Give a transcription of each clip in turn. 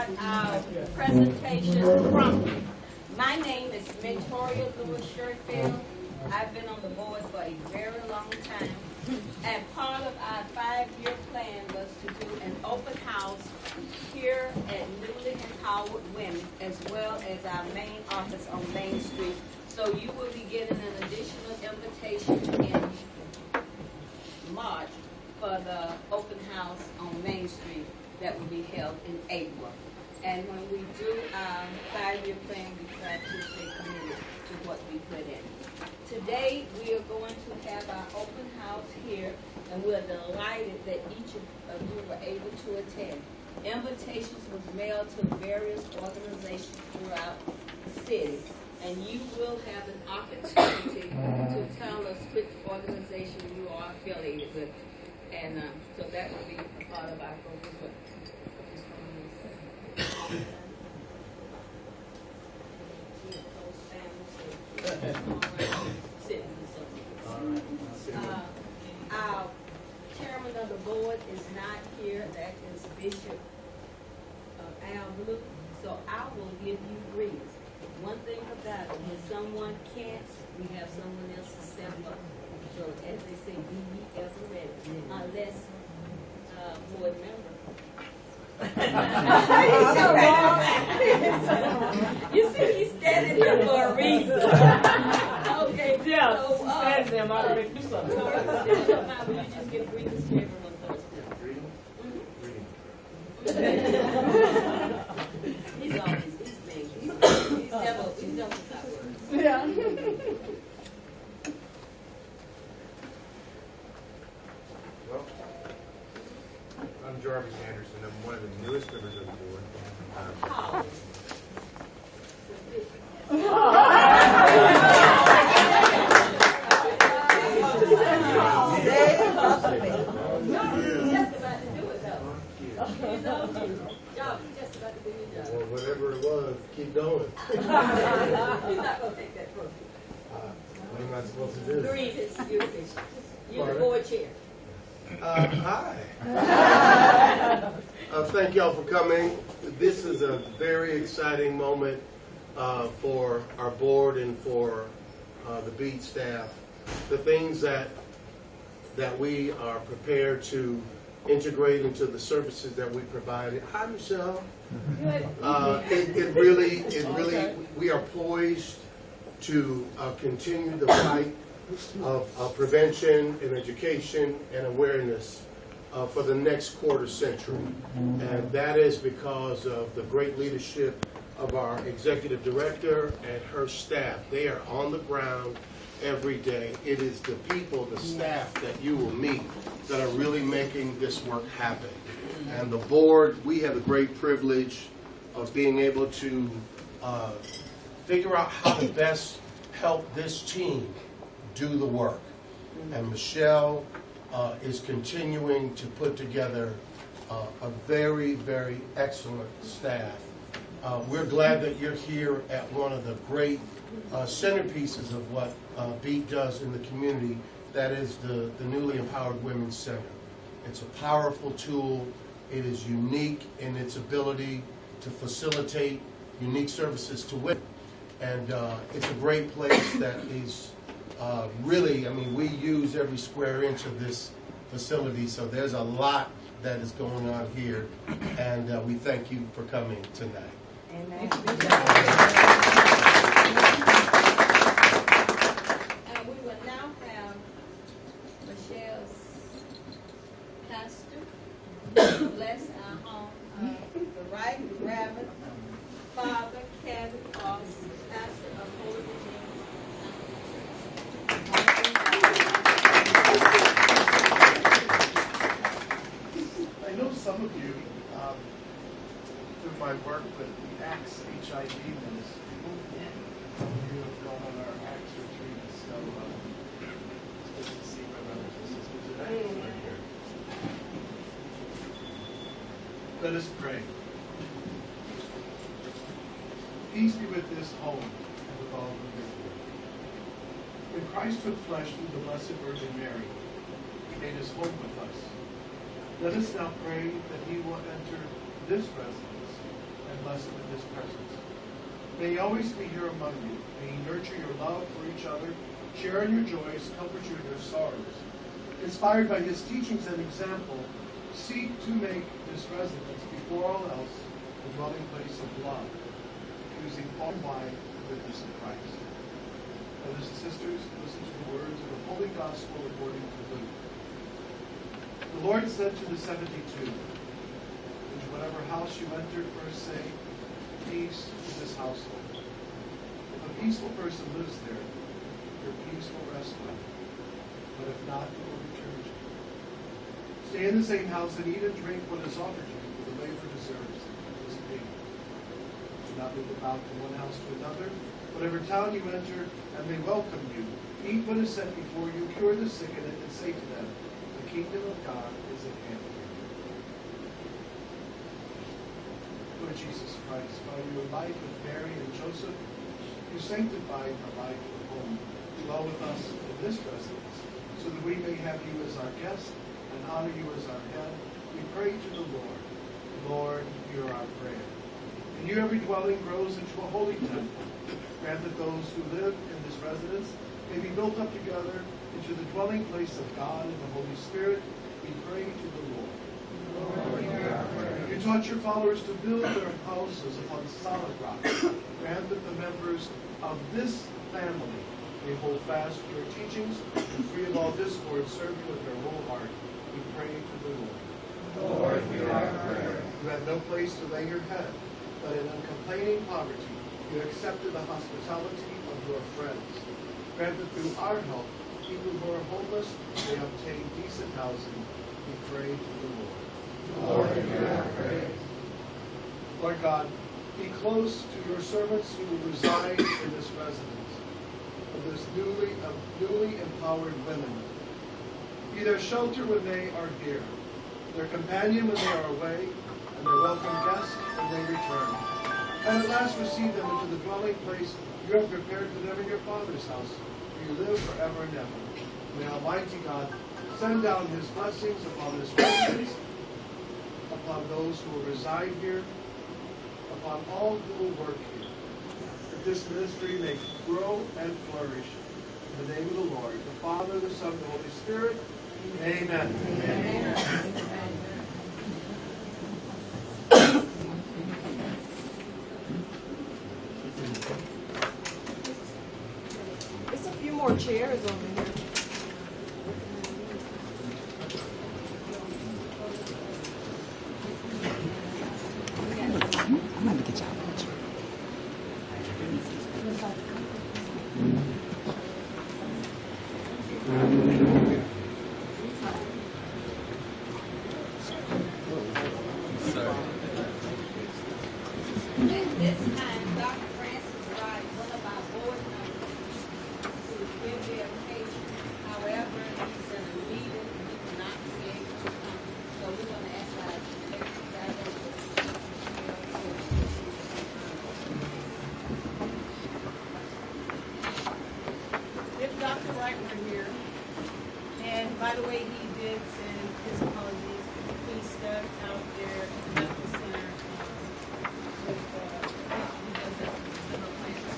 start our presentation promptly. My name is Victoria Lewis Sherfield. I've been on the board for a very long time. And part of our 5-year plan was to do an open house here at Newly Empowered Women, as well as our main office on Main Street. So you will be getting an additional invitation in March for the open house on Main Street that will be held in April. And when we do our 5-year plan, we try to stay committed to what we put in. Today, we are going to have our open house here, and we're delighted that each of you were able to attend. Invitations was mailed to various organizations throughout the city, and you will have an opportunity to tell us which organization you are affiliated with. And so that will be a part of our focus. Our chairman of the board is not here. That is Bishop Al Blue. So I will give you greetings. One thing about it, when someone can't, we have someone else to step up. So as they say, be ye ever ready. Unless board member. You see, he's standing here for a reason. Okay, yeah, so, standing there, I'm already do something. Will you just give greetings to everyone first? He's always, he's big. He's never without words. Yeah. Well, I'm Jarvis Anderson. I'm one of the newest members of the board. How? Well, whatever it was, keep going. He's not going to take that from you. What am I supposed to do? Greetings, you're the board chair. Hi. Thank y'all for coming. This is a very exciting moment for our board and for the BEAT staff. The things that we are prepared to integrate into the services that we provide. Hi, Michelle. It really, we are poised to continue the fight of prevention and education and awareness for the next quarter century. And that is because of the great leadership of our executive director and her staff. They are on the ground every day. It is the people, the staff that you will meet that are really making this work happen. And the board, we have the great privilege of being able to figure out how to best help this team do the work. And Michelle is continuing to put together a very, very excellent staff. We're glad that you're here at one of the great centerpieces of what BEAT does in the community, that is the Newly Empowered Women's Center. It's a powerful tool. It is unique in its ability to facilitate unique services to women. And it's a great place that is really, I mean, we use every square inch of this facility, so there's a lot that is going on here, and we thank you for coming tonight. Amen. And we will now have Michelle's pastor bless our home, the right Reverend Father Kevin Ross, pastor of Holy Virginia. I know some of you, through my work with the ACTS HIV ministry, you have gone on our ACTS retreats, so it's good to see my brothers and sisters at ACTS right here. Let us pray. Peace be with this home and with all who live here. When Christ took flesh through the Blessed Virgin Mary, he made his home with us. Let us now pray that he will enter this residence and bless him with his presence. May he always be here among you. May he nurture your love for each other, share in your joys, comfort you in your sorrows. Inspired by his teachings and example, seek to make this residence, before all else, a dwelling place of love, using all wide witness of Christ. Brothers and sisters, listen to the words of the Holy Gospel according to Luke. The Lord said to the 72, "Into whatever house you enter, first say, 'Peace to this household.' If a peaceful person lives there, your peace will rest with you. But if not, it will return to you. Stay in the same house and eat and drink what is offered you, for the labor deserves his payment. Do not move about from one house to another. Whatever town you enter, and they welcome you, eat what is set before you, cure the sick in it, and say to them, 'The kingdom of God is at hand.'" Lord Jesus Christ, by your life with Mary and Joseph, you sanctified the life of the home. Dwell with us in this residence, so that we may have you as our guest and honor you as our head. We pray to the Lord. Lord, hear our prayer. In you every dwelling grows into a holy temple. Grant that those who live in this residence may be built up together into the dwelling place of God and the Holy Spirit. We pray to the Lord. Lord, hear our prayer. You taught your followers to build their houses upon solid rock. Grant that the members of this family may hold fast to your teachings and, free of all discord, serve you with their whole heart. We pray to the Lord. Lord, hear our prayer. You had no place to lay your head, but in uncomplaining poverty you accepted the hospitality of your friends. Grant that through our help, people who are homeless may obtain decent housing. We pray to the Lord. Lord, hear our prayer. Lord God, be close to your servants who reside in this residence, of this newly empowered women. Be their shelter when they are here, their companion when they are away, and their welcome guest when they return. And at last receive them into the dwelling place you have prepared for them in your Father's house, where you live forever and ever. May Almighty God send down his blessings upon this residence, upon those who will reside here, upon all who will work here, that this ministry may grow and flourish. In the name of the Lord, the Father, the Son, and the Holy Spirit. Amen. Amen. There's a few more chairs over here. I'm going to get y'all a picture. At this time, Dr. Francis Wright, one of our board members, who is with the occasion. However, he's in a meeting, he cannot be able to come. So we're going to ask our executive director. If Dr. Wright were here, and by the way, he did send his apologies. He stepped out there at the medical center with because of several plans.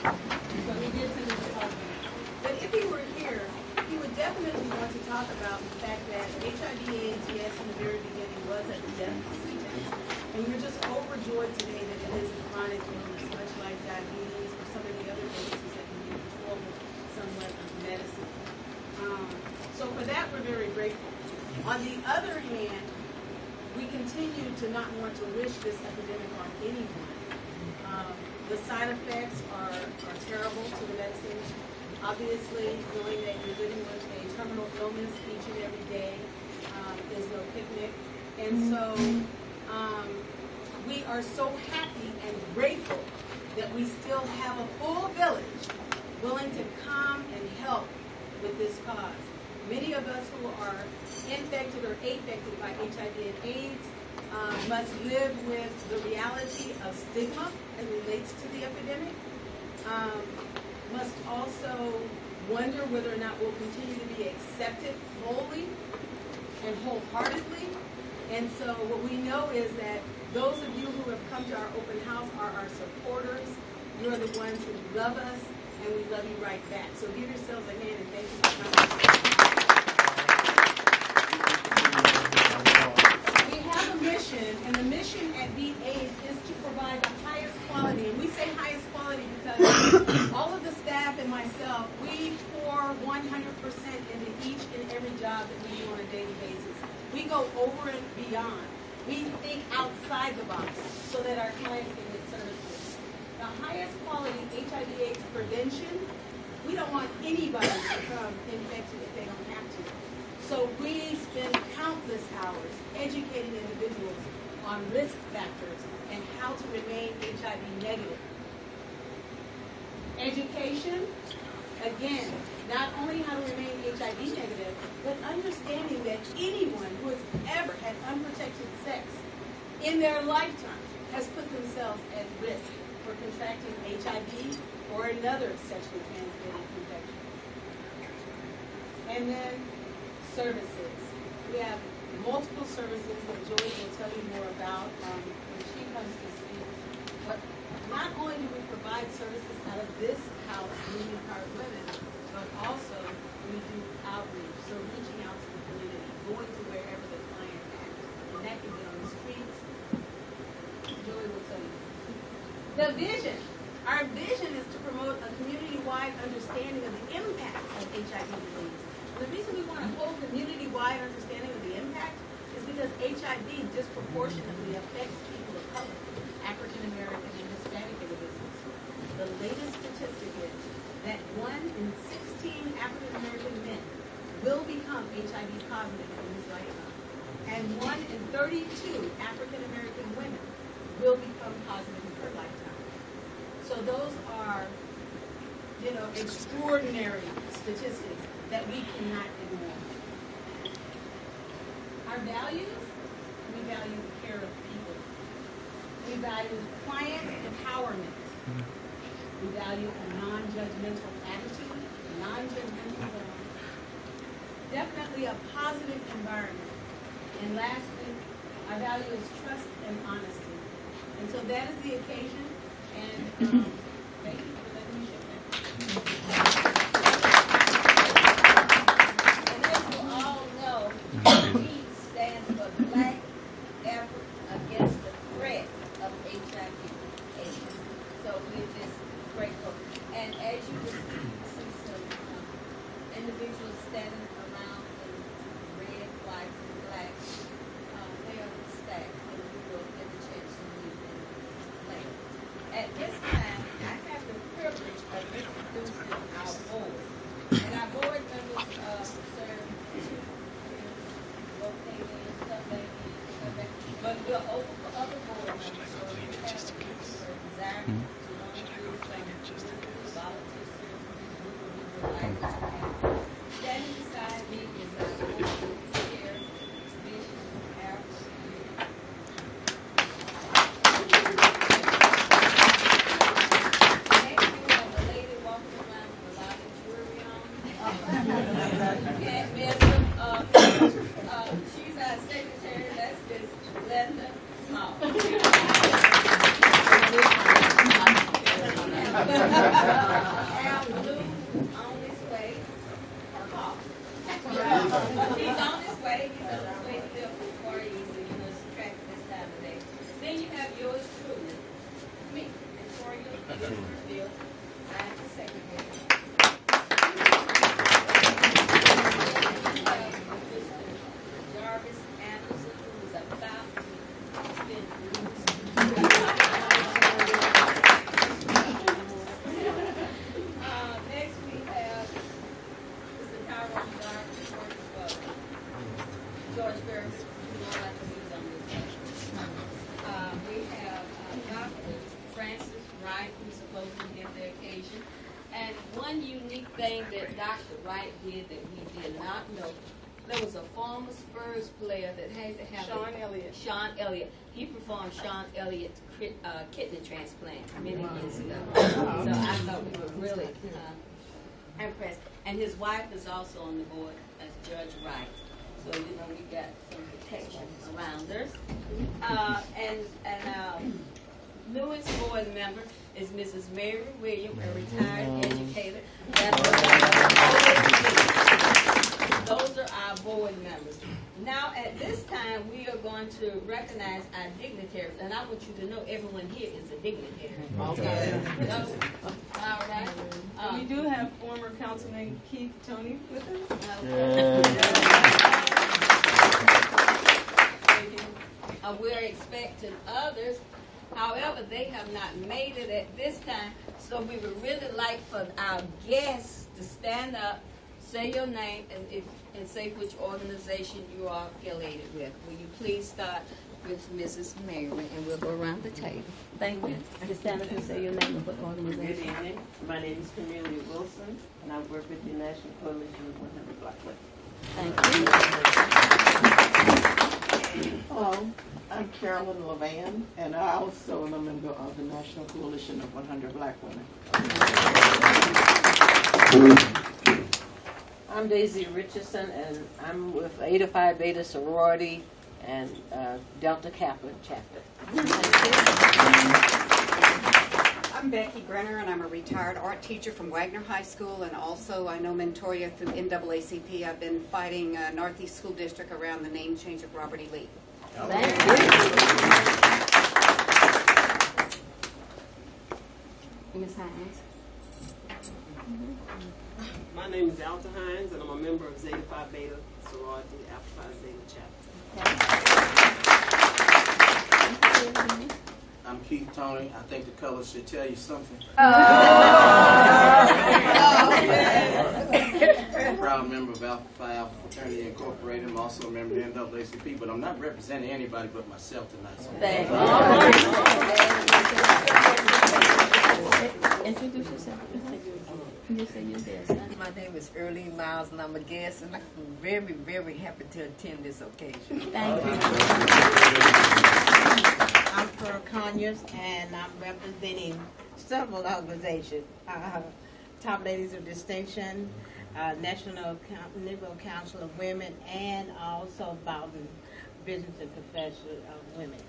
So he did send his apologies. But if he were here, he would definitely want to talk about the fact that HIV/AIDS, yes, in the very beginning was a death sentence. And we're just overjoyed today that it is a chronic illness, much like diabetes or some of the other illnesses that can be controlled with somewhat of medicine. So for that, we're very grateful. On the other hand, we continue to not want to wish this epidemic on anyone. The side effects are terrible to the medicine. Obviously, knowing that you're living with a terminal illness each and every day is no picnic. And so we are so happy and grateful that we still have a full village willing to come and help with this cause. Many of us who are infected or affected by HIV and AIDS must live with the reality of stigma as relates to the epidemic. Must also wonder whether or not we'll continue to be accepted wholly and wholeheartedly And so what we know is that those of you who have come to our open house are our supporters. You are the ones who love us, and we love you right back. So give yourselves a hand and thank you for coming. We have a mission, and the mission at Beat Age is to provide the highest quality. And we say highest quality because all of the staff and myself, we pour 100% into each and every job that we do on a daily basis. We go over and beyond. We think outside the box so that our clients can get services. The highest quality HIV/AIDS prevention, we don't want anybody to become infected if they don't have to. So we spend countless hours educating individuals on risk factors and how to remain HIV negative. Education, again, not only how to remain HIV negative, but understanding that anyone who has ever had unprotected sex in their lifetime has put themselves at risk for contracting HIV or another sexually transmitted infection. And then services. We have multiple services that Joy will tell you more about when she comes to speak. But not only do we provide services out of this house, Women Empowered Women, but also we do outreach, so reaching out to the community, going to wherever the client is, and that can be on the streets. Joey will tell you. The vision. Our vision is to promote a community-wide understanding of the impact of HIV disease. And the reason we want to hold community-wide understanding of the impact is because HIV disproportionately affects people of color, African American and Hispanic individuals. The latest statistic is that 1 in 16 African American men will become HIV positive in his lifetime, and 1 in 32 African American women will become positive in her lifetime. So those are, extraordinary statistics that we cannot ignore. Our values, we value the care of people. We value client empowerment. We value a non-judgmental attitude, non-judgmental zone. Definitely a positive environment. And lastly, our value is trust and honesty. And so that is the occasion. And thank you for letting me share that. And as you all know, BEAT stands for Black Effort Against the Threat of HIV/AIDS. So we're just grateful. And as you can see some individuals standing around in red, white, and black, they are stacked, and we will get the chance to meet them later. At this time, I have the privilege of introducing our board. And our board members serve 2 years, located in stuff like that. But we're open for other board members, so if you have a desire to want to do some volunteer service, we would like to have. Standing beside me is our board chair, Bishop Alfred. Next, you have a lady walking around with a lot of jewelry on. And she's our secretary, that's Miss Linda. Al Blue on his way. He's on his way. He's on his way to Milford for easy, traffic this time of day. Then you have yours truly, me, Victoria Field. I'm the secretary. Jarvis Anderson, who is about to spin next we have Mr. Tyrone Garden, George Ferris, who don't like to use on this one. We have Dr. Francis Wright, who's supposed to give the occasion. And one unique thing that Dr. Wright did that we did not know, there was a former Spurs player that had to have Sean Elliott. Sean Elliott. He performed Sean Elliott's kidney transplant many years ago. So I thought we were really impressed. And his wife is also on the board as Judge Wright. So, you know, we got some protection around us. Newest board member is Mrs. Mary Williams, a retired educator. Those are our board members. Now, at this time, we are going to recognize our dignitaries, and I want you to know everyone here is a dignitary. Okay. So, all right. We do have former Councilman Keith Tony with us. We're expecting others. However, they have not made it at this time. So we would really like for our guests to stand up, say your name, and say which organization you are affiliated with. Will you please start with Mrs. Mary, and we'll go around the table. Thank you. Just stand up and say your name and what Good organization. evening. My name is Cornelia Wilson, and I work with the National Coalition of 100 Black Women. Thank you. Hello, I'm Carolyn Levan, and I also am a member of the National Coalition of 100 Black Women. I'm Daisy Richardson, and I'm with Eta Phi Beta Sorority and Delta Kappa chapter. I'm Becky Brenner, and I'm a retired art teacher from Wagner High School, and also I know Mentoria through NAACP. I've been fighting Northeast School District around the name change of Robert E. Lee. Thank you. Ms. Hines. My name is Alta Hines, and I'm a member of Zeta Phi Beta Sorority, Alpha Phi Zeta Chapter. I'm Keith Tony. I think the colors should tell you something. Oh. I'm a proud member of Alpha Phi Alpha Fraternity Incorporated. I'm also a member of the NAACP, but I'm not representing anybody but myself tonight. So Thank you. Introduce yourself. You say you're there, son. My name is Earlene Miles, and I'm a guest, and I'm very, very happy to attend this occasion. Thank you. I'm Pearl Conyers, and I'm representing several organizations. Top Ladies of Distinction, National N.E.W Council of Women, and also Bowden Business and Professional Women.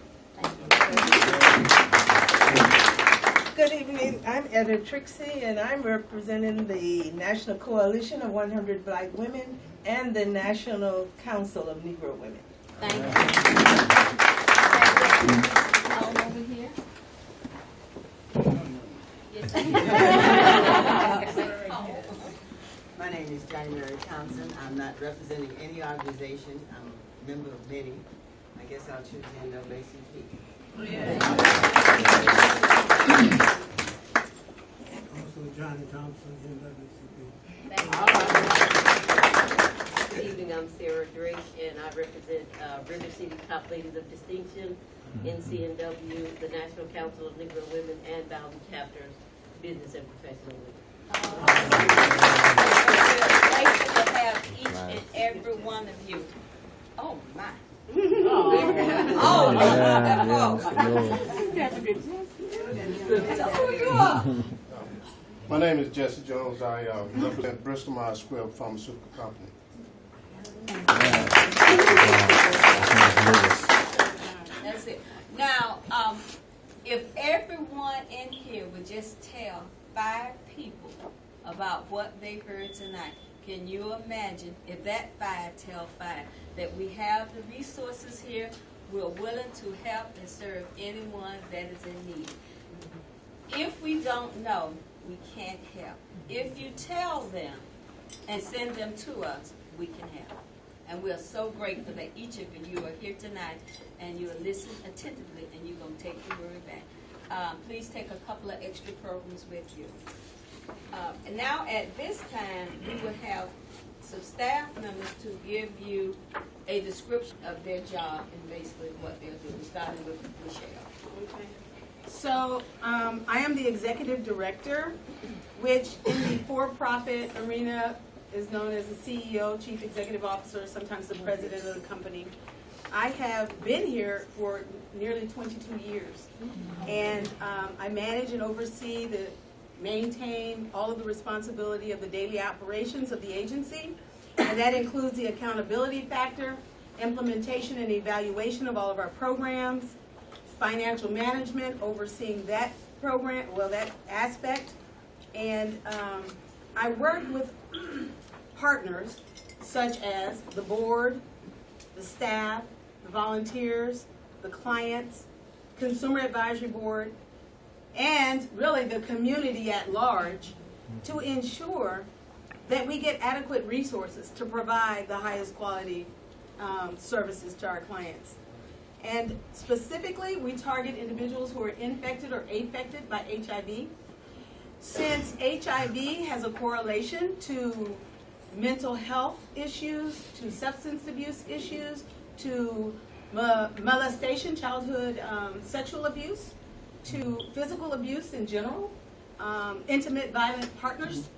Good evening. I'm Etta Trixie, and I'm representing the National Coalition of 100 Black Women and the National Council of Negro Women. Thank you. All over here. My name is Johnny Mary Thompson. I'm not representing any organization. I'm a member of many. I guess I'll choose the NAACP. Also, Johnny Thompson, NAACP. Good evening. I'm Sarah Drake, and I represent River City Top Ladies of Distinction, N.C.N.W, the National Council of Negro Women, and Bowden Chapters, Business and Professional Women. Grateful to have each and every one of you. Oh my. My name is Jesse Jones. I represent Bristol Myers Squibb Pharmaceutical Company. That's it. Now, if everyone in here would just tell 5 people about what they heard tonight, can you imagine if that 5 tell 5 that we have the resources here, we're willing to help and serve anyone that is in need. If we don't know, we can't help. If you tell them and send them to us, we can help. And we're so grateful that each of you are here tonight and you're listening attentively and you're going to take the word back. Please take a couple of extra programs with you. And now at this time, we will have some staff members to give you a description of their job and basically what they'll do, starting with Michelle. Okay. So I am the executive director, which in the for-profit arena is known as the CEO, chief executive officer, sometimes the president of the company. I have been here for nearly 22 years, and I manage and oversee maintain all of the responsibility of the daily operations of the agency. And that includes the accountability factor, implementation and evaluation of all of our programs, financial management, overseeing that program, well, that aspect. And I work with partners such as the board, the staff, the volunteers, the clients, consumer advisory board, and really the community at large to ensure that we get adequate resources to provide the highest quality services to our clients. And specifically, we target individuals who are infected or affected by HIV. Since HIV has a correlation to mental health issues, to substance abuse issues, to molestation, childhood sexual abuse, to physical abuse in general, intimate violent partners,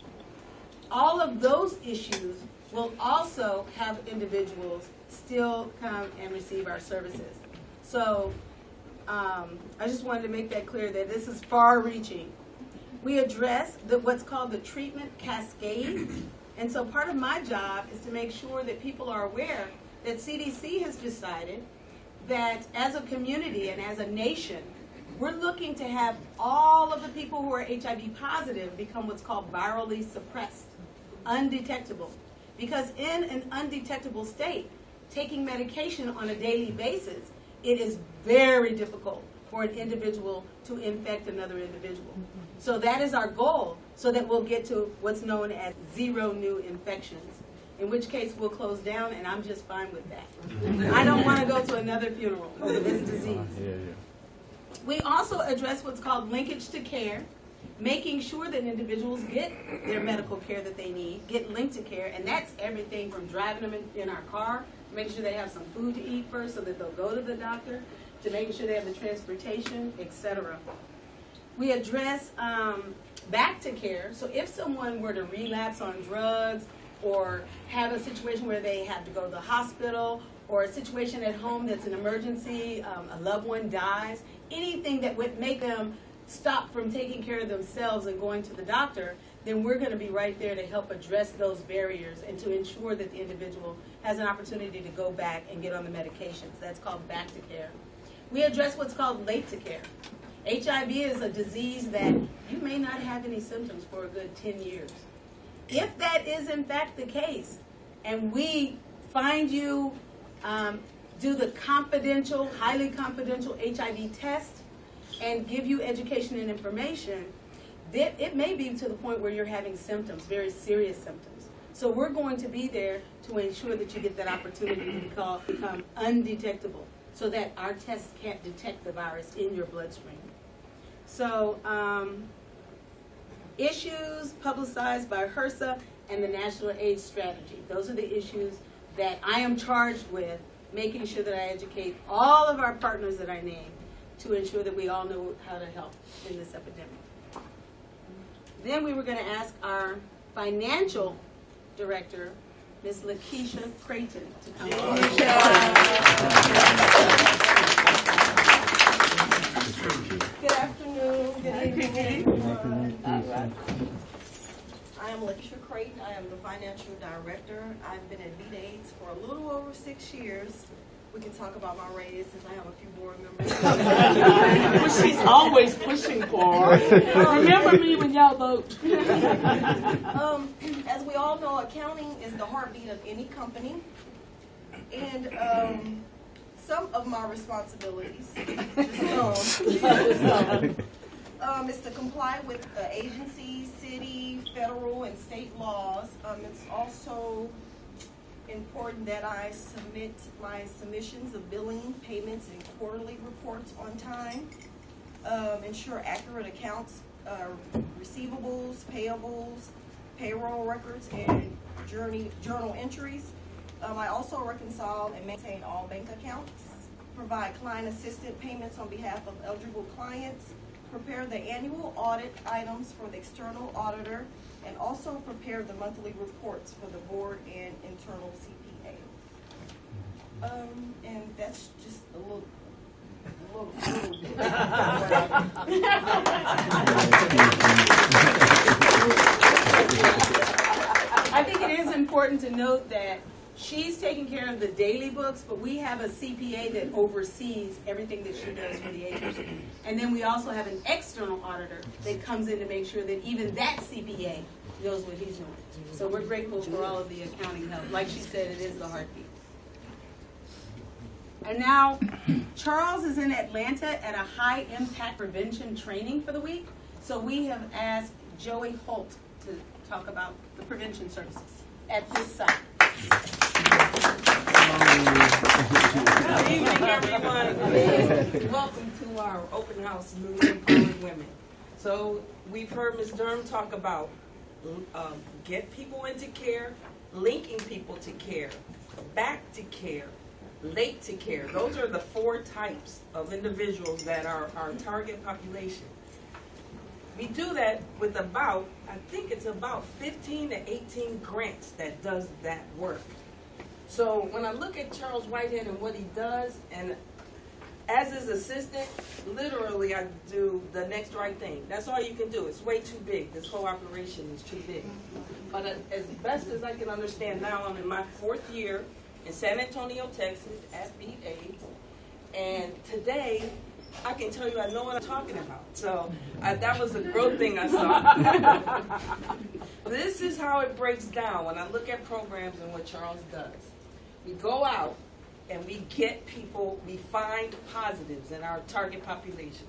all of those issues will also have individuals still come and receive our services. So I just wanted to make that clear that this is far-reaching. We address what's called the treatment cascade. And so part of my job is to make sure that people are aware that CDC has decided that as a community and as a nation, we're looking to have all of the people who are HIV positive become what's called virally suppressed, undetectable. Because in an undetectable state, taking medication on a daily basis, it is very difficult for an individual to infect another individual. So that is our goal, so that we'll get to what's known as 0 new infections, in which case we'll close down, and I'm just fine with that. I don't want to go to another funeral over this disease. We also address what's called linkage to care, making sure that individuals get their medical care that they need, get linked to care, and that's everything from driving them in our car, making sure they have some food to eat first so that they'll go to the doctor, to making sure they have the transportation, etc. We address back to care. So if someone were to relapse on drugs or have a situation where they have to go to the hospital or a situation at home that's an emergency, a loved one dies, anything that would make them stop from taking care of themselves and going to the doctor, then we're going to be right there to help address those barriers and to ensure that the individual has an opportunity to go back and get on the medications. That's called back to care. We address what's called late to care. HIV is a disease that you may not have any symptoms for a good 10 years. If that is in fact the case, and we find you, do the confidential, highly confidential HIV test, and give you education and information, it may be to the point where you're having symptoms, very serious symptoms. So we're going to be there to ensure that you get that opportunity to become undetectable, so that our tests can't detect the virus in your bloodstream. So issues publicized by HRSA and the National AIDS Strategy. Those are the issues that I am charged with, making sure that I educate all of our partners that I name to ensure that we all know how to help in this epidemic. Then we were going to ask our financial director, Ms. Lakeisha Creighton, to come on. Good afternoon, good evening. I am Lakeisha Creighton. I am the financial director. I've been at Vita AIDS for a little over 6 years. We can talk about my raise since I have a few board members. Well, she's always pushing for. Remember me when y'all vote. As we all know, accounting is the heartbeat of any company. And some of my responsibilities, is to comply with agency, city, federal, and state laws. It's also important that I submit my submissions of billing, payments, and quarterly reports on time. Ensure accurate accounts, receivables, payables, payroll records, and journal entries. I also reconcile and maintain all bank accounts, provide client-assisted payments on behalf of eligible clients, prepare the annual audit items for the external auditor, and also prepare the monthly reports for the board and internal CPA. And that's just a little I think it is important important to note that she's taking care of the daily books, but we have a CPA that oversees everything that she does for the agency. And then we also have an external auditor that comes in to make sure that even that CPA knows what he's doing. So we're grateful for all of the accounting help. Like she said, it is the heartbeat. And now, Charles is in Atlanta at a high impact prevention training for the week. So we have asked Joey Holt to talk about the prevention services at this site. Good evening, everyone. Welcome to our open house, Newly Empowered Women. So we've heard Ms. Durham talk about get people into care, linking people to care, back to care, late to care. Those are the 4 types of individuals that are our target population. We do that with I think it's about 15 to 18 grants that does that work. So when I look at Charles Whitehead and what he does, and as his assistant, literally I do the next right thing. That's all you can do. It's way too big. This whole operation is too big. But as best as I can understand now, I'm in my 4th year in San Antonio, Texas, at Beat AIDS. And today, I can tell you I know what I'm talking about. So that was a growth thing I saw. This is how it breaks down when I look at programs and what Charles does. We go out and we get people, we find positives in our target populations.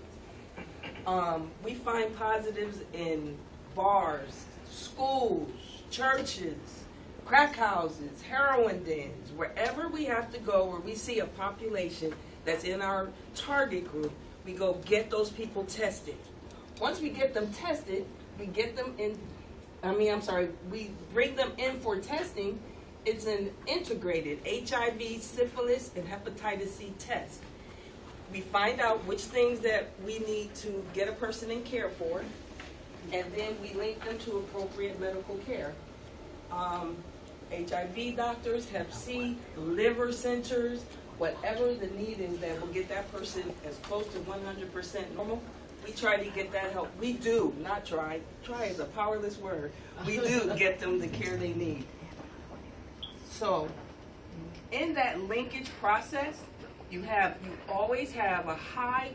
We find positives in bars, schools, churches, crack houses, heroin dens, wherever we have to go where we see a population that's in our target group, we go get those people tested. Once we get them tested, we get them in, we bring them in for testing. It's an integrated HIV, syphilis, and hepatitis C test. We find out which things that we need to get a person in care for, and then we link them to appropriate medical care. HIV doctors, Hep C, liver centers, whatever the need is that will get that person as close to 100% normal, we try to get that help. We do, not try. Try is a powerless word. We do get them the care they need. So, in that linkage process, you always have a high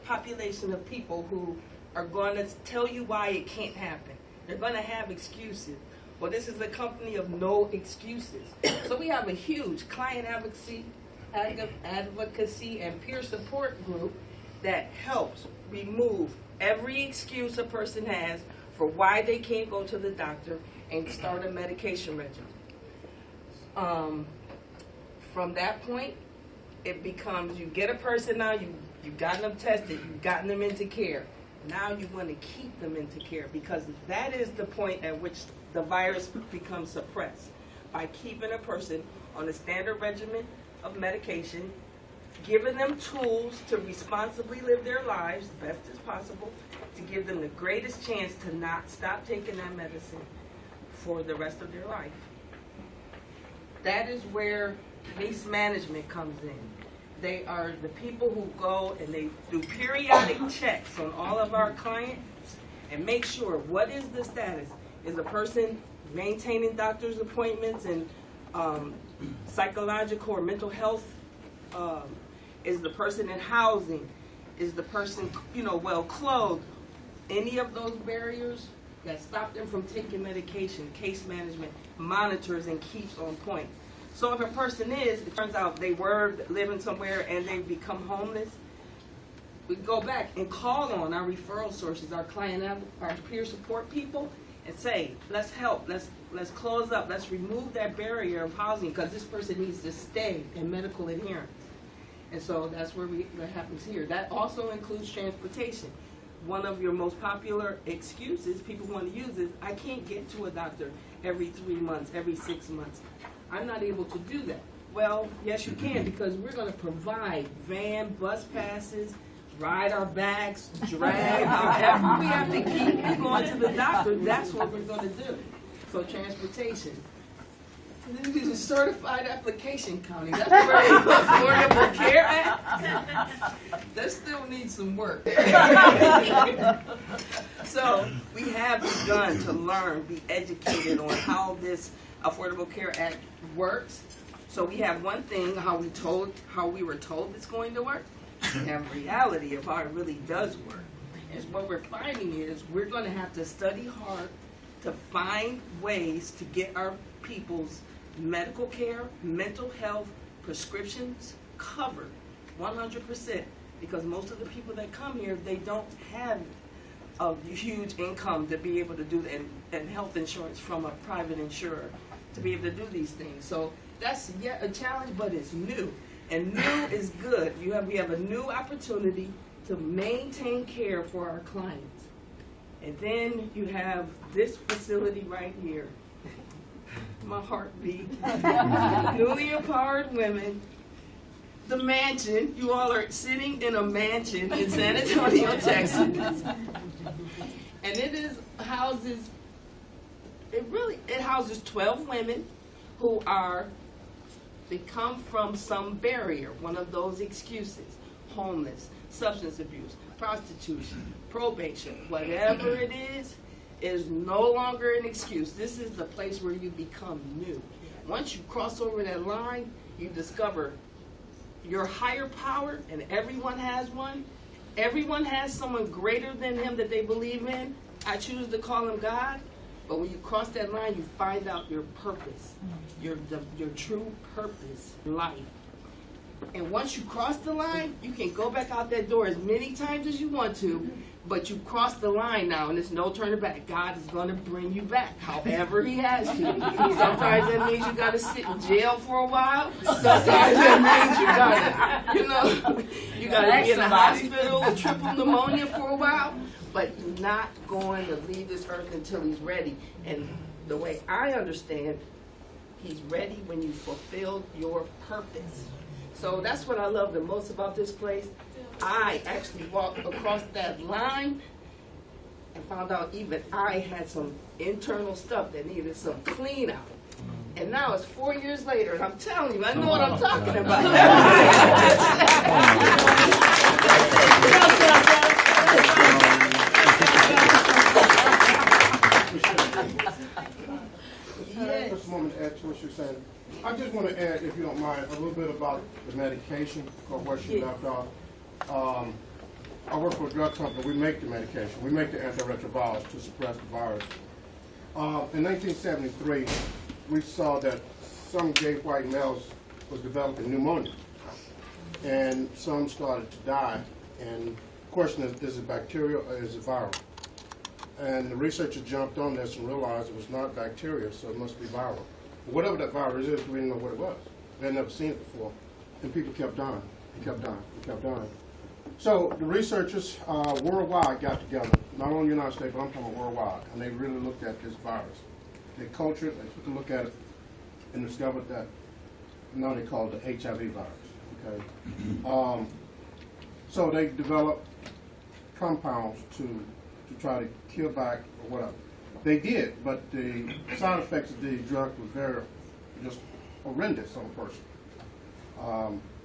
population of people who are going to tell you why it can't happen. They're going to have excuses. Well, this is a company of no excuses. So we have a huge client advocacy and peer support group that helps remove every excuse a person has for why they can't go to the doctor and start a medication regimen. From that point, it becomes you get a person now, you've gotten them tested, you've gotten them into care. Now you want to keep them into care because that is the point at which the virus becomes suppressed. By keeping a person on a standard regimen of medication, giving them tools to responsibly live their lives as best as possible, to give them the greatest chance to not stop taking that medicine for the rest of their life. That is where case management comes in. They are the people who go and they do periodic checks on all of our clients and make sure what is the status. Is a person maintaining doctor's appointments and psychological or mental health? Is the person in housing? Is the person, well clothed? Any of those barriers that stop them from taking medication, case management monitors and keeps on point. So if a person it turns out they were living somewhere and they become homeless, we go back and call on our referral sources, our our peer support people, and say, let's help, let's close up, let's remove that barrier of housing because this person needs to stay in medical adherence. And so that's where that happens here. That also includes transportation. One of your most popular excuses people want to use is, I can't get to a doctor every 3 months, every 6 months. I'm not able to do that. Well, yes you can, because we're going to provide van, bus passes, ride our backs, drag, however we have to keep you going to the doctor, that's what we're going to do. So transportation. This is a certified application county. That's where they put Affordable Care Act. That still needs some work. So we have begun to learn, be educated on how this Affordable Care Act works. So we have one thing, how we were told it's going to work, and reality of how it really does work. And what we're finding is we're going to have to study hard to find ways to get our people's medical care, mental health, prescriptions covered 100%, because most of the people that come here, they don't have a huge income to be able to do that, and health insurance from a private insurer to be able to do these things. So that's yet a challenge, but it's new. And new is good. We have a new opportunity to maintain care for our clients. And then you have this facility right here. My heartbeat. Newly empowered women. The mansion. You all are sitting in a mansion in San Antonio, Texas. And it houses 12 women who they come from some barrier, one of those excuses: homeless, substance abuse, prostitution, probation, whatever it is no longer an excuse. This is the place where you become new. Once you cross over that line, you discover your higher power, and everyone has one. Everyone has someone greater than him that they believe in. I choose to call him God. But when you cross that line, you find out your purpose, your true purpose in life. And once you cross the line, you can go back out that door as many times as you want to, but you cross the line now, and there's no turning back. God is going to bring you back, however He has to. Sometimes that means you got to sit in jail for a while. Sometimes that means you got to be in the hospital with triple pneumonia for a while. But you're not going to leave this earth until He's ready. And the way I understand, He's ready when you fulfill your purpose. So that's what I love the most about this place. I actually walked across that line and found out even I had some internal stuff that needed some clean out. And now it's 4 years later, and I'm telling you, I know what I'm talking about. Just a moment to add to what you're saying. I just want to add, if you don't mind, a little bit about the medication or what you left off. I work for a drug company. We make the medication. We make the antiretrovirals to suppress the virus. In 1973, we saw that some gay white males was developing pneumonia, and some started to die. And the question is it bacterial or is it viral? And the researchers jumped on this and realized it was not bacteria, so it must be viral. But whatever that virus is, we didn't know what it was. They had never seen it before. And people kept dying. They kept dying. They kept dying. So the researchers worldwide got together, not only in the United States, but I'm talking about worldwide, and they really looked at this virus. They cultured it, they took a look at it, and discovered that now they call it the HIV virus. Okay. So they developed compounds to try to kill back or whatever. They did, but the side effects of the drug were very just horrendous on a person.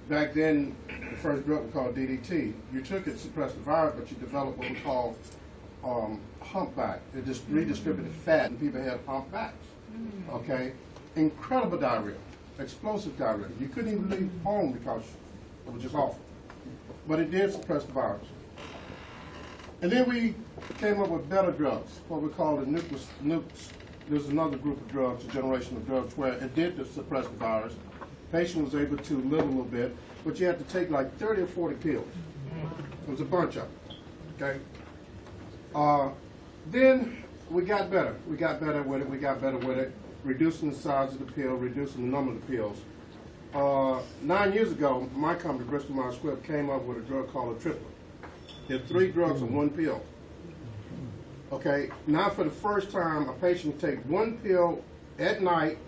Back then, the first drug was called DDT. You took it to suppress the virus, but you developed what we call humpback. It just redistributed fat, and people had humpbacks. Okay? Incredible diarrhea, explosive diarrhea. You couldn't even leave home because it was just awful. But it did suppress the virus. And then we came up with better drugs, what we call the nukes. There's another group of drugs, a generation of drugs, where it did suppress the virus. Patient was able to live a little bit, but you had to take like 30 or 40 pills. It was a bunch of them. Okay. Then we got better. We got better with it. We got better with it, reducing the size of the pill, reducing the number of the pills. 9 years ago, my company, Bristol Myers Squibb, came up with a drug called a triplet. There are 3 drugs in 1 pill. Okay, now for the first time, a patient would take 1 pill at night.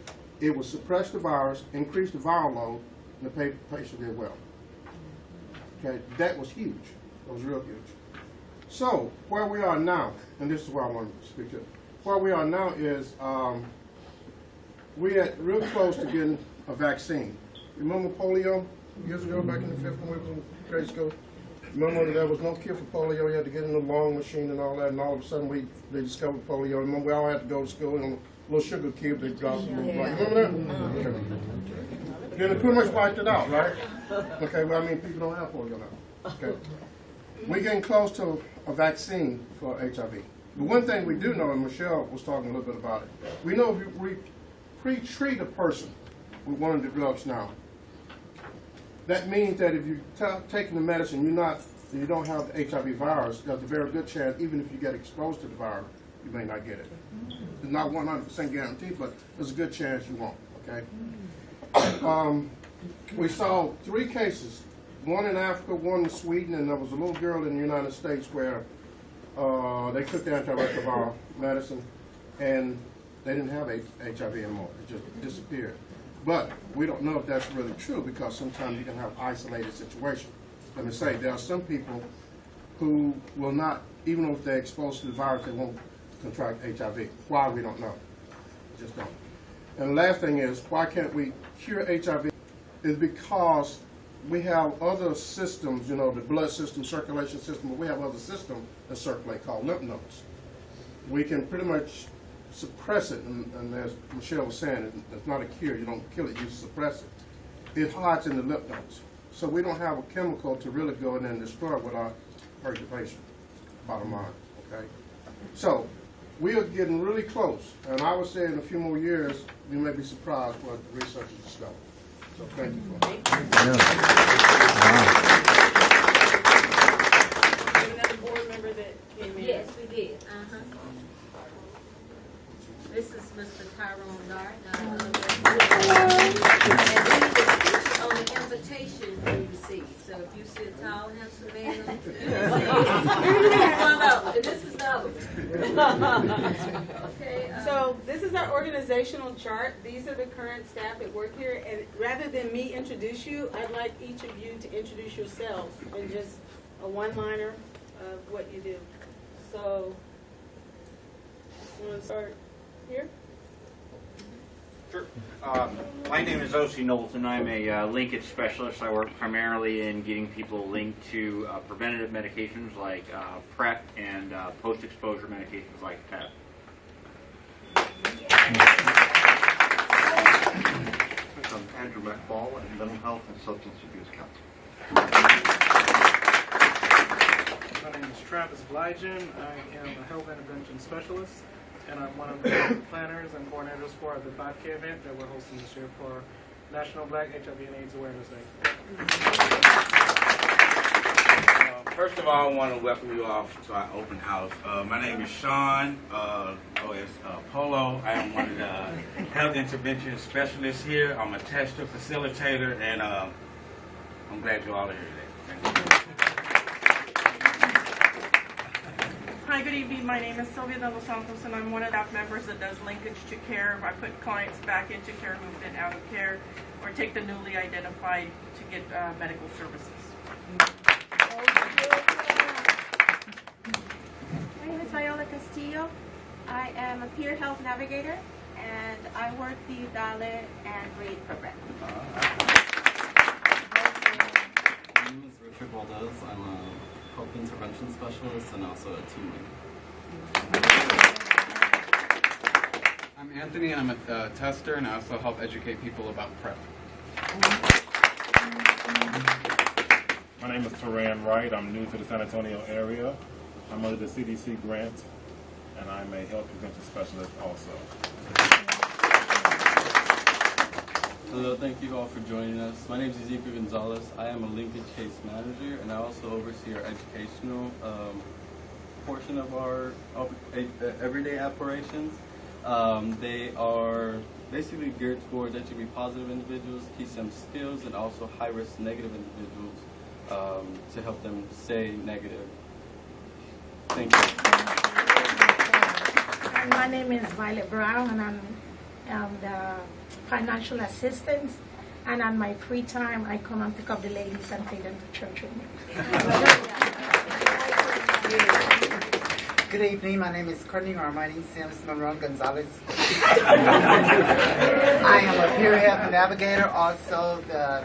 It would suppress the virus, increase the viral load, and the patient did well. Okay, that was huge. That was real huge. So where we are now, and this is where I want to speak to. Where we are now is we're real close to getting a vaccine. Remember polio years ago, back in the 50s when we was in grade school? Remember there was no cure for polio. You had to get in the long machine and all that, and all of a sudden they discovered polio. Remember we all had to go to school little sugar cube that drops a little light. Remember that? Okay. Then it pretty much wiped it out, right? Okay, well, I mean, people don't have polio now. Okay. We're getting close to a vaccine for HIV. The one thing we do know, and Michelle was talking a little bit about it, we know if we pre-treat a person with one of the drugs now, that means that if you're taking the medicine, you don't have the HIV virus, there's a very good chance, even if you get exposed to the virus, you may not get it. It's not 100% guaranteed, but there's a good chance you won't, okay? We saw 3 cases, one in Africa, one in Sweden, and there was a little girl in the United States where they took the antiretroviral medicine and they didn't have HIV anymore. It just disappeared. But we don't know if that's really true because sometimes you can have isolated situations. Let me say, there are some people who will not, even if they're exposed to the virus, they won't contract HIV. Why, we don't know. Just don't. And the last thing is, why can't we cure HIV? Is because we have other systems, you know, the blood system, circulation system, but we have other systems that circulate called lymph nodes. We can pretty much suppress it, and as Michelle was saying, it's not a cure. You don't kill it, you suppress it. It hides in the lymph nodes. So we don't have a chemical to really go in and destroy it without hurting the patient, bottom line, okay? So we are getting really close, and I would say in a few more years, you may be surprised what the researchers discover. So thank you for Another board member that came in. Yes, we did. This is Mr. Tyrone Dart. And he was featured on the invitation we received. So if you see a tall, handsome man, come on up. And this is the Okay. So this is our organizational chart. These are the current staff that work here. And rather than me introduce you, I'd like each of you to introduce yourselves in just a one-liner of what you do. So, you want to start here? Sure. My name is O.C. Knowlton. I'm a linkage specialist. I work primarily in getting people linked to preventative medications like PrEP and post-exposure medications like PEP. I'm Andrew McFall, and mental health and substance abuse counselor. My name is Travis Blygen. I am a health intervention specialist, and I'm one of the planners and coordinators for the 5K event that we're hosting this year for National Black HIV and AIDS Awareness Day. First of all, I want to welcome you all to our open house. My name is Sean Polo. I am one of the health intervention specialists here. I'm a tester, facilitator, and I'm glad you all are here today. Thank you. Hi, good evening. My name is Sylvia De Los Santos, and I'm one of the staff members that does linkage to care. I put clients back into care, move them out of care, or take the newly identified to get medical services. My name is Viola Castillo. I am a peer health navigator, and I work the DALE and RAID program. My name is Richard Valdez. I'm a health intervention specialist and also a team leader. I'm Anthony, and I'm a tester, and I also help educate people about PrEP. My name is Taran Wright. I'm new to the San Antonio area. I'm under the CDC grant, and I'm a health prevention specialist also. Hello, thank you all for joining us. My name is Ezekiel Gonzalez. I am a linkage case manager, and I also oversee our educational portion of our everyday operations. They are basically geared towards HIV positive individuals, teach them skills, and also high-risk negative individuals to help them stay negative. Thank you. My name is Violet Brown, and I'm the financial assistant. And on my free time, I come and pick up the ladies and take them to church with me. Good evening. My name is Courtney Armani Sims Monroe Gonzalez. I am a peer health navigator, also the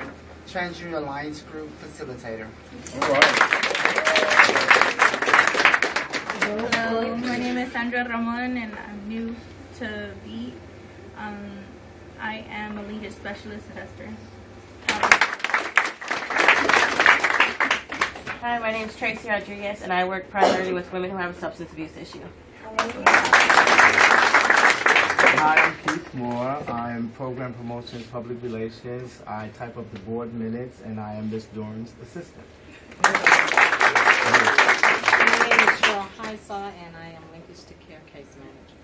Transgender Alliance Group facilitator. All right. Hello, my name is Sandra Ramon, and I'm new to be. I am a leader specialist tester. Hi, my name is Tracy Rodriguez, and I work primarily with women who have a substance abuse issue. Hi, I'm Keith Moore. I'm Program Promotions Public Relations. I type up the board minutes, and I am Ms. Dorn's assistant. My name is Cheryl Heisa, and I am Linkage to Care Case Manager.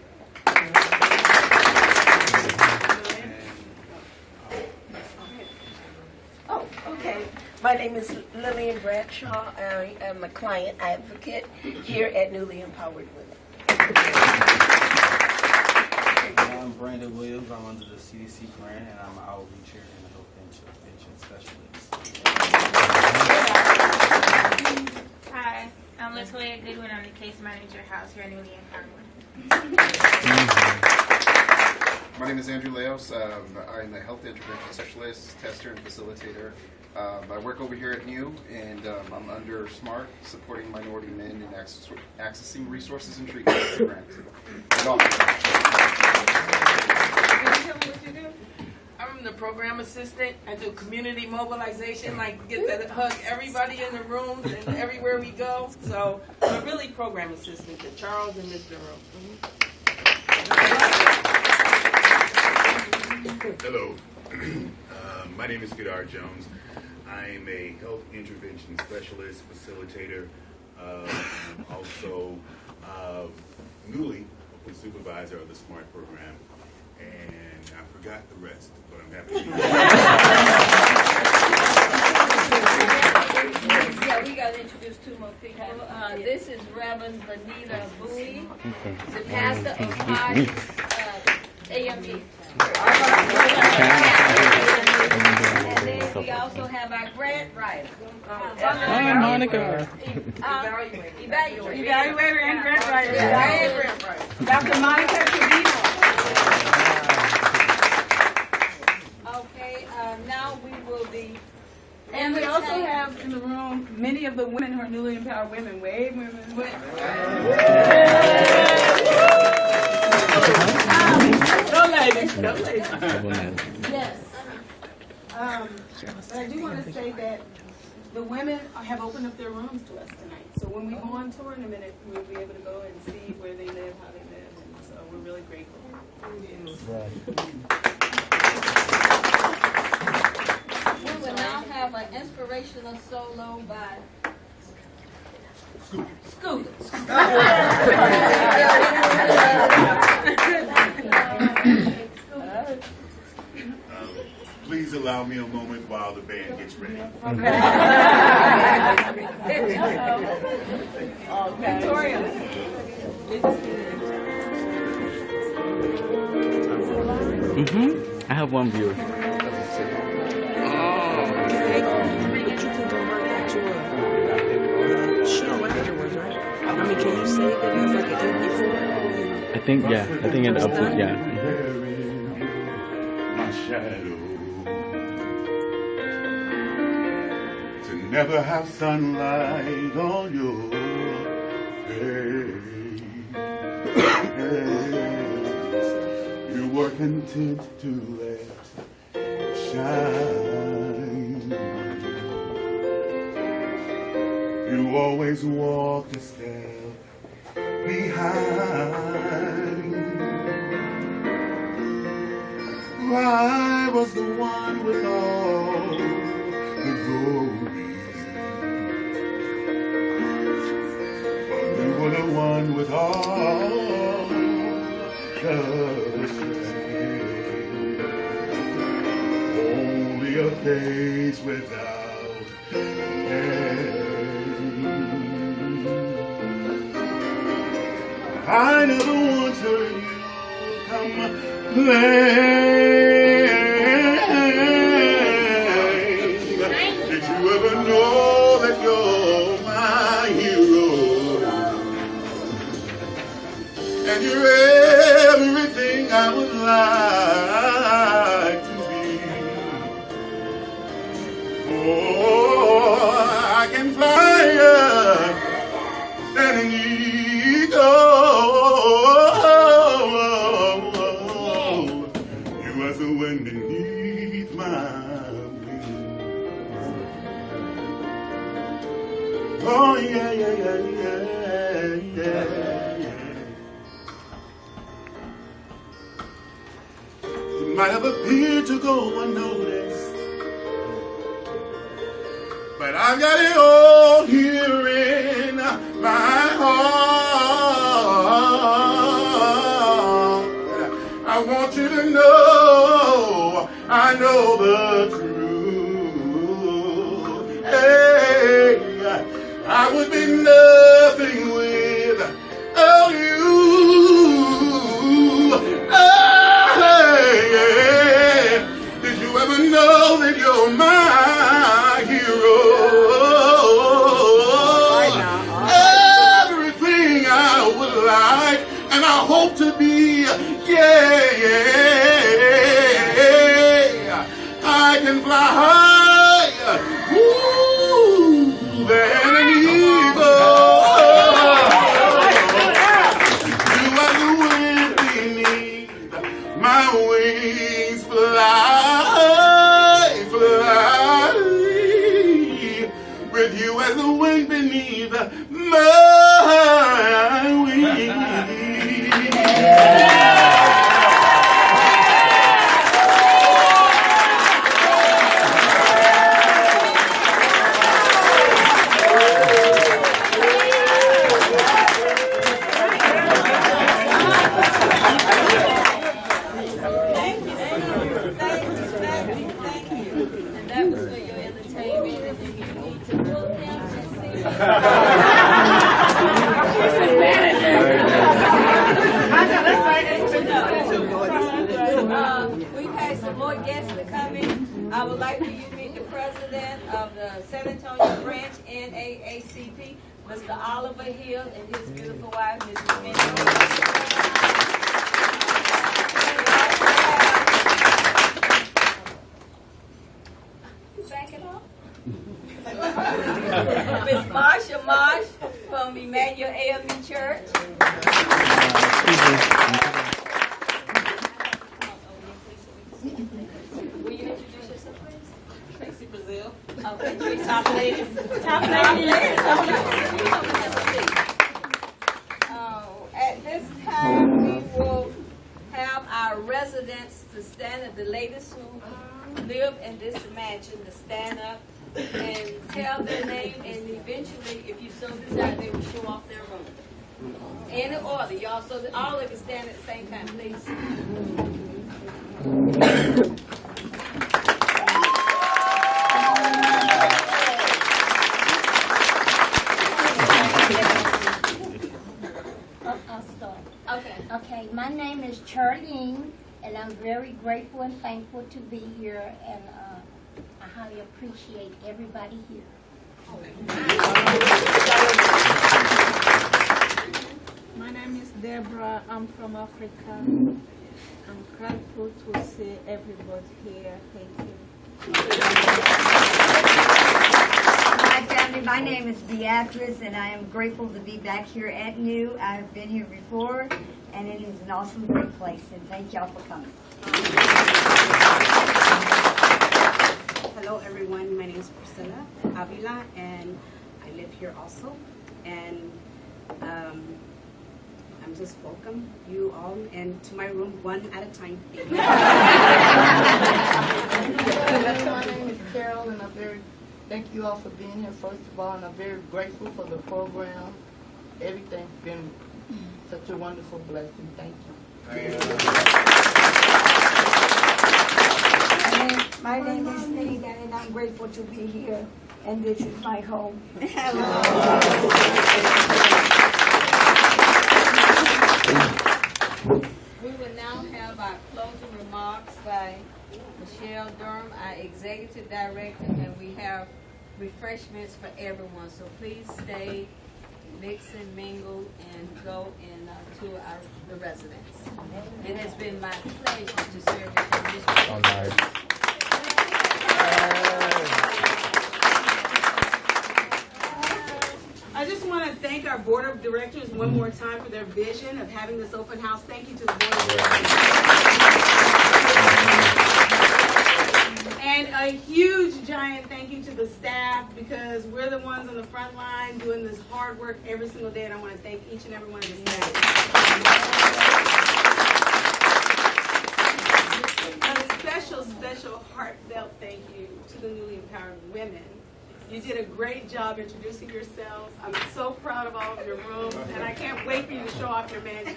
Oh, okay. My name is Lillian Bradshaw. I am a client advocate here at Newly Empowered Women. I'm Brandon Williams. I'm under the CDC grant, and I'm an outreacher and a health intervention specialist. Hi, I'm Latoya Goodwin. I'm the case manager house here at Newly Empowered. My name is Andrew Leos. I'm a health intervention specialist, tester, and facilitator. I work over here at N.E.W, and I'm under SMART, supporting minority men in accessing resources and treatment grants. I'm the program assistant. I do community mobilization, like get to hug everybody in the rooms and everywhere we go. So I'm really program assistant to Charles and Mr. Rowe. Hello, my name is Kedar Jones. I am a health intervention specialist, facilitator, also newly open supervisor of the SMART program, and I forgot the rest, but I'm happy to be here. Yeah, we got to introduce two more people. This is Reverend Vanita Bowie, the pastor of High AME. And then we also have our grant writer. Monica. Evaluator and grant writer. Dr. Monica Trevino. Okay, now we will be. And we also have in the room many of the women who are newly empowered women. Wave women. No ladies. No ladies. Yes. But I do want to say that the women have opened up their rooms to us tonight. So when we go on tour in a minute, we'll be able to go and see where they live, how they live. And so we're really grateful. We will now have an inspirational solo by Scoot. Please allow me a moment while the band gets ready. Victoria. I have one viewer. But you can go right back to a show afterwards, right? I mean, can you say that it's like an before? I think it upload, yeah. My shadow to never have sunlight on your face. You were content to let shine. You always walked a step behind. I was the one with all the glory, but you were the one with all the shame. Only a face without end. I never once heard you complain. Did you ever know that you're my hero? And you're everything I would like to be. Oh, I can fly than an eagle. It might have appeared to go unnoticed, but I've got it all here in my heart. I want you to know I know the truth. Hey, I would be nothing without you. Hey, did you ever know that you're my hero? Everything I would like and I hope to be, I can fly higher than an eagle. You are the wind beneath my wings, fly, fly. With you as the wind beneath my wings. We've had some more guests to come in. I would like for you to meet the president of the San Antonio branch, N.A.W, Mr. Oliver Hill, and his beautiful wife, Mrs. Minnie. Back it up. Miss Marsha Marsh from Emmanuel AME Church. Will you introduce yourself, please? Tracy Brazil. Okay, Tracy. Top ladies. At this time, we will have our residents to stand up, the ladies who live in this mansion, to stand up and tell their name, and eventually, if you so desire, they will show off their room. In order, y'all, so that all of you stand at the same time, please. I'll start. Okay. Okay, my name is Charlene, and I'm very grateful and thankful to be here, and I highly appreciate everybody here. My name is Deborah. I'm from Africa. I'm grateful to see everybody here. Thank you. Hi family, my name is Beatrice and I am grateful to be back here at N.E.W. I've been here before and it is an awesome great place and thank y'all for coming. Hello everyone, my name is Priscilla Avila and I live here also, and I'm just welcome you all and to my room one at a time. My name is Carol and thank you all for being here first of all, and I'm very grateful for the program. Everything's been such a wonderful blessing. Thank you. My name is Nina, and I'm grateful to be here, and this is my home. We will now have our closing remarks by Michelle Durham, our executive director, and we have refreshments for everyone. So please stay, mix and mingle, and go to the residents. It has been my pleasure to serve in this role. I just want to thank our board of directors one more time for their vision of having this open house. Thank you to the board of directors. And a huge, giant thank you to the staff, because we're the ones on the front line doing this hard work every single day, and I want to thank each and every one of the staff. A special, special heartfelt thank you to the newly empowered women. You did a great job introducing yourselves. I'm so proud of all of your rooms, and I can't wait for you to show off your mansion.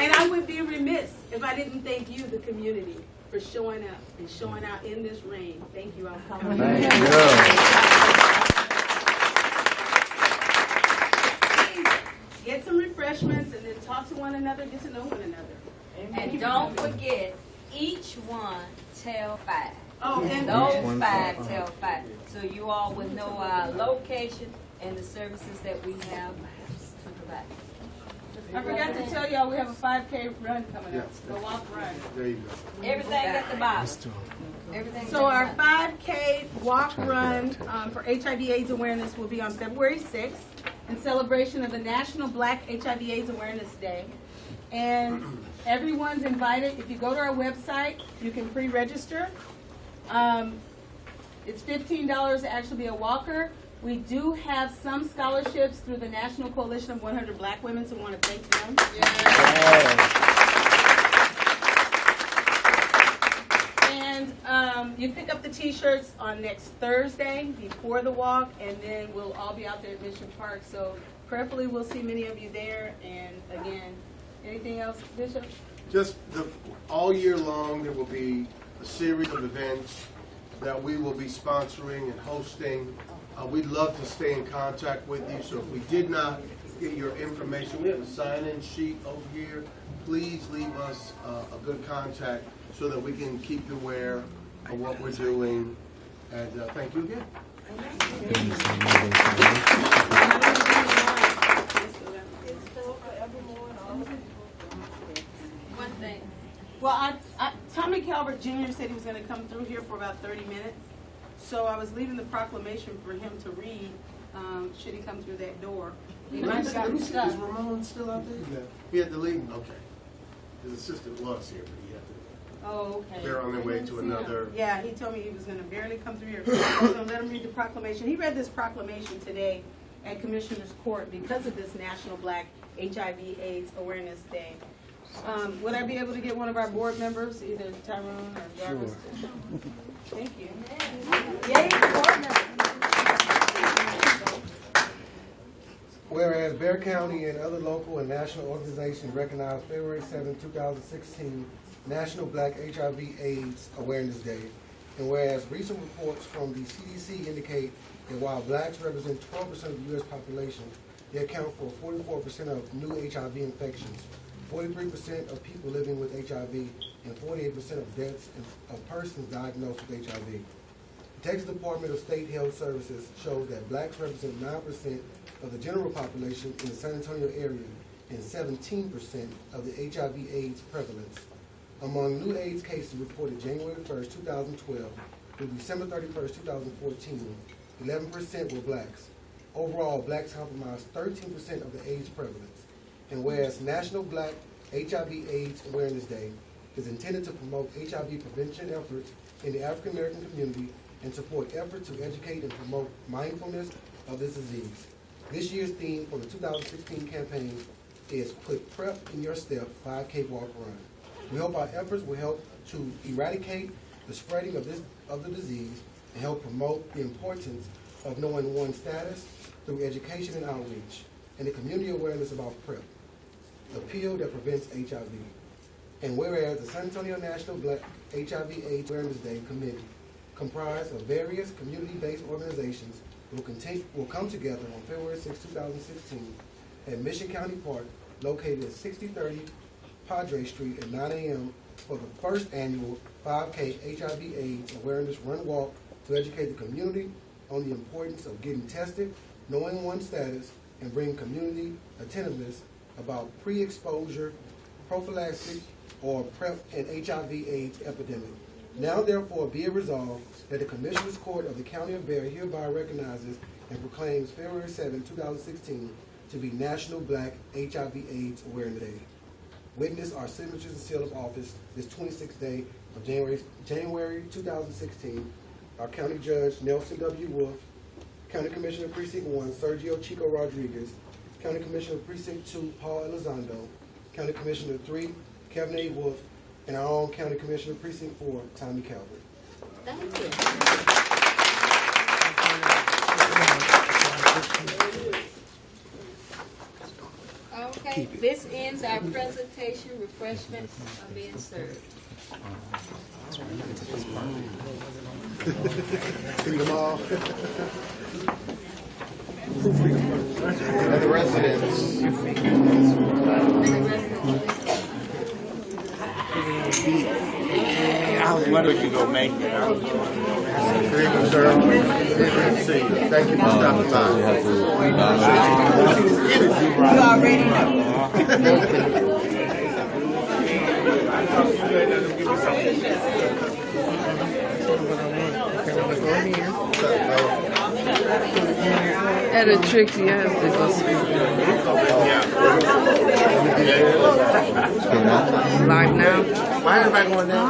And I would be remiss if I didn't thank you, the community, for showing up and showing out in this rain. Thank you all for coming. Thank you. Please get some refreshments and then talk to one another, get to know one another. And don't forget, each one tell 5. Oh, and those 5 tell 5. So you all would know our location and the services that we have to provide. I forgot to tell y'all we have a 5K run coming up. The walk run. There you go. Everything at the bottom. Everything. So our 5K walk run for HIV/AIDS awareness will be on February 6th in celebration of the National Black HIV/AIDS Awareness Day. And everyone's invited. If you go to our website, you can pre-register. It's $15 to actually be a walker. We do have some scholarships through the National Coalition of 100 Black Women, so we want to thank them. And you pick up the T-shirts on next Thursday before the walk, and then we'll all be out there at Mission Park. So prayerfully, we'll see many of you there. And again, anything else, Bishop? Just all year long, there will be a series of events that we will be sponsoring and hosting. We'd love to stay in contact with you. So if we did not get your information, we have a sign-in sheet over here. Please leave us a good contact so that we can keep you aware of what we're doing. And thank you again. One thing. Well, Tommy Calvert Jr. said he was going to come through here for about 30 minutes. So I was leaving the proclamation for him to read, should he come through that door. He might have gotten stuck. Is Ramon still out there? Yeah. He had to leave? Okay. His assistant was here, but he had to leave. Oh, okay. They're on their way to another. Yeah, he told me he was going to barely come through here. I was going to let him read the proclamation. He read this proclamation today at Commissioner's Court because of this National Black HIV/AIDS Awareness Day. Would I be able to get one of our board members, either Tyrone or Jarvis? Sure. Thank you. Yay, board members. Whereas Bexar County and other local and national organizations recognize February 7, 2016 National Black HIV/AIDS Awareness Day, and whereas recent reports from the CDC indicate that while blacks represent 12% of the U.S. population, they account for 44% of new HIV infections, 43% of people living with HIV, and 48% of deaths of persons diagnosed with HIV. The Texas Department of State Health Services shows that blacks represent 9% of the general population in the San Antonio area and 17% of the HIV/AIDS prevalence. Among new AIDS cases reported January 1st, 2012 through December 31st, 2014, 11% were blacks. Overall, blacks comprise 13% of the AIDS prevalence. And whereas National Black HIV/AIDS Awareness Day is intended to promote HIV prevention efforts in the African American community and support efforts to educate and promote mindfulness of this disease. This year's theme for the 2016 campaign is Put PrEP in Your Step 5K Walk Run. We hope our efforts will help to eradicate the spreading of the disease and help promote the importance of knowing one's status through education and outreach, and the community awareness about PrEP, the pill that prevents HIV. And whereas the San Antonio National Black HIV/AIDS Awareness Day Committee, comprised of various community-based organizations, will come together on February 6, 2016 at Mission County Park, located at 6030 Padre Street at 9 a.m. for the first annual 5K HIV/AIDS Awareness Run Walk to educate the community on the importance of getting tested, knowing one's status, and bring community attentiveness about pre-exposure, prophylaxis, or PrEP and HIV/AIDS epidemic. Now therefore be it resolved that the Commissioners Court of the County of Bexar hereby recognizes and proclaims February 7, 2016 to be National Black HIV/AIDS Awareness Day. Witness our signatures and seal of office this 26th day of January 2016. Our County Judge, Nelson W. Wolf, County Commissioner Precinct 1, Sergio Chico Rodriguez, County Commissioner Precinct 2, Paul Elizondo, County Commissioner 3, Kevin A. Wolf, and our own County Commissioner Precinct 4, Tommy Calvert. Thank you. Okay, this ends our presentation. Refreshments are being served. See them all. And the residents. I was wondering if you go make it. Thank you, sir. Good to see you. Thank you for stopping by. You already know. At a trick, you have to go live now. Why everybody going down?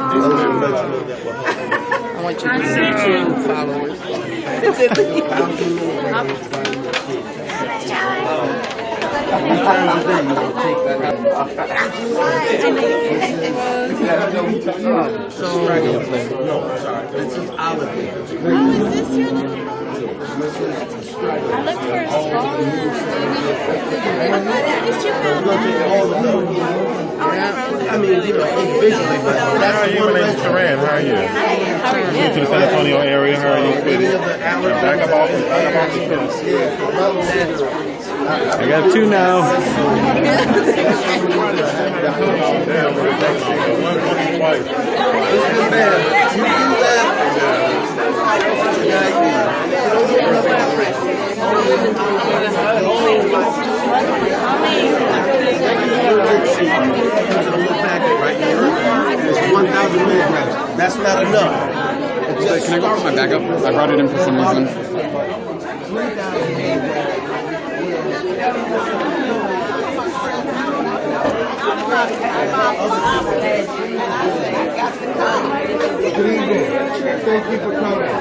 I want you to see your followers. This is olive. I look for a star. I mean, you know, individually, but that's How are you? My name is Taran. How are you? How are you? To the San Antonio area. How are you feeling? Back up off the fence. I got two now. It's 1,000 milligrams. That's not enough. Can I go for my backup? I brought it in for some reason. Good evening. Thank you for coming.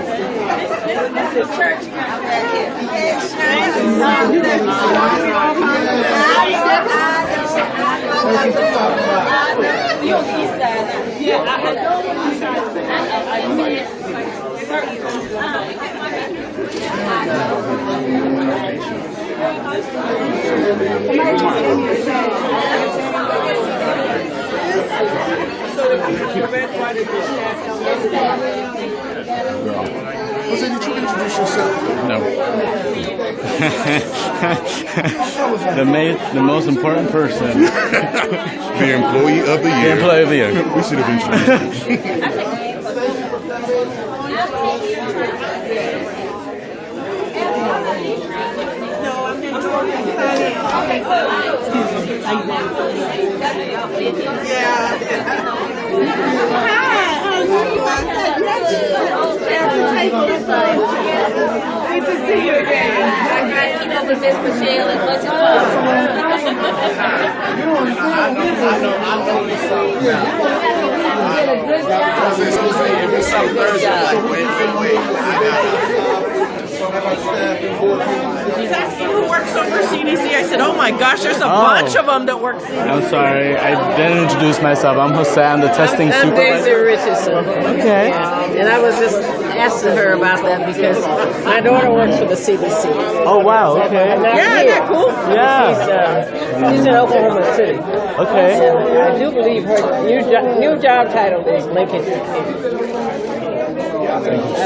Was it, did you introduce yourself? No. the most important person. The employee of the year. The employee of the year. We should have introduced you. Good to see you again. I try to keep up with Miss Michelle as much as She's asking who works over CDC. I said, oh my gosh, there's a bunch of them that work CDC. I'm sorry, I didn't introduce myself. I'm Jose. I'm the testing I'm Daisy supervisor. Richardson. Okay. Yeah. And I was just asking her about that because my daughter works for the CDC. Oh wow. Okay. Yeah, isn't that cool? Yeah. She's in Oklahoma City. Okay. And I do believe her new job title is linkage to care. I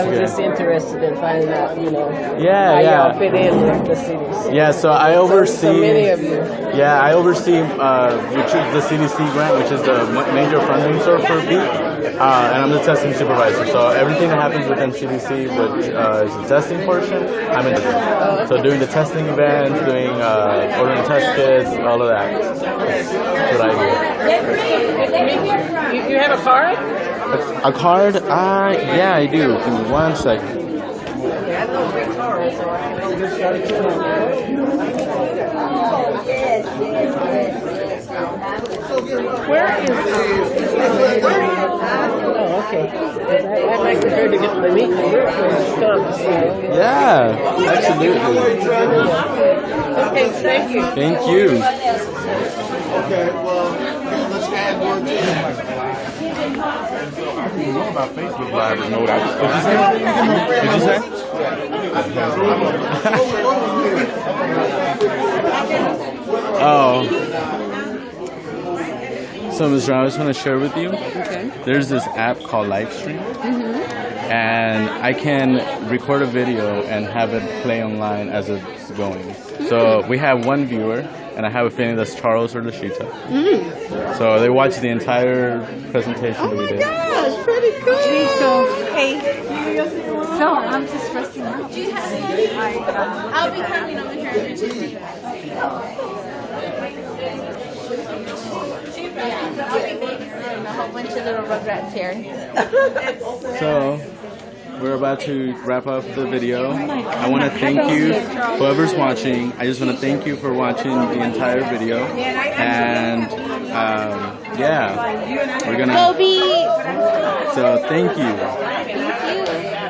was just interested in finding out, you know, how y'all fit in with the CDC. Yeah, so I oversee. So many of you. Yeah, I oversee which is the CDC grant, which is the major funding source for BEAT, and I'm the testing supervisor. So everything that happens within CDC, which is the testing portion, I'm in. So doing the testing events, doing ordering test kits, all of that. That's what I do. You have a card? A card? Yeah, I do. Give me 1 second. I know big cards, so I can Where is Oh, okay. I'd like to her to get to meet me. Yeah, absolutely. Okay, thank you. Thank you. Okay, well, let's add one to that. I didn't know about Facebook Live and know that. What'd you say? Oh. So, Ms. Brown, I just want to share with you. Okay. There's this app called Livestream. And I can record a video and have it play online as it's going. So we have one viewer, and I have a feeling that's Charles or Lashita. So they watch the entire presentation that we did. Gosh, pretty cool. So, hey. So, I'm just resting out. I'll be coming over here. And a whole bunch of little rugrats here. So we're about to wrap up the video. I want to thank you, whoever's watching. I just want to thank you for watching the entire video. And yeah, we're gonna. So thank you. Thank you.